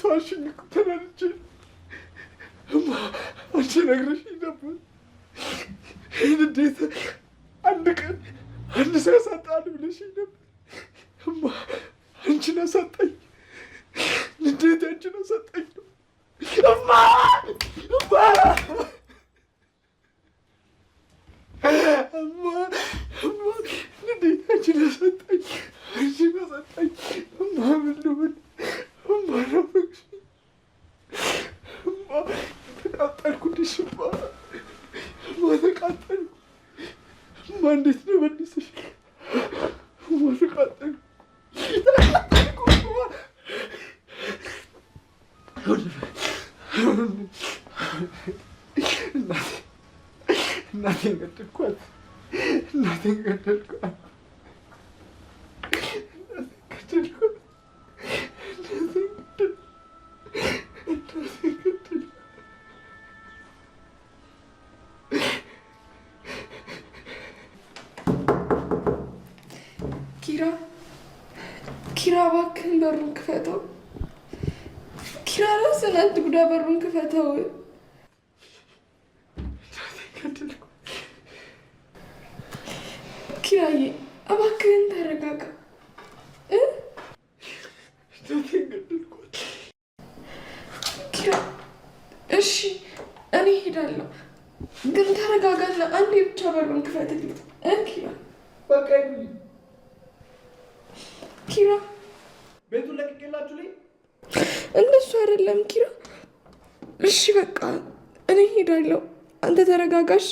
ተዋሽኝ እኮ ተናድጄ። እማ አንቺ ነግረሽኝ ነበር ይህን እንዴት አንድ ቀን አንድ ሰው ያሳጣል ብለሽኝ ነበር። እማ አንቺን አሳጣኝ። እንዴት አንቺን አሳጣኝ ነው እማ እማ እማ እማ እንዴት አንቺን አሳጣኝ እማ ምን ልሁን እማ ናፈቅሽኝ እማ ተቃጠልኩልሽ እማ እማ ተቃጠልኩ እማ እንዴት ነው መልሰሽ እማ ተቃጠልኩ እናቴን ገደልኳት እናቴን ገደልኳት ኪራ እባክህን በሩን ክፈተው። ኪራ ራስን አትጉዳ፣ በሩን ክፈተው። ኪራዬ እባክህን ተረጋጋ። ኪራ እሺ እኔ ሄዳለሁ፣ ግን ተረጋጋና አንዴ ብቻ በሩን ክፈትልኝ። ኪራ በቃ ኪራ ቤቱን ለቅቄላችሁ ላይ እንደሱ አይደለም ኪራ። እሺ በቃ እኔ ሄዳለሁ፣ አንተ ተረጋጋ። እሺ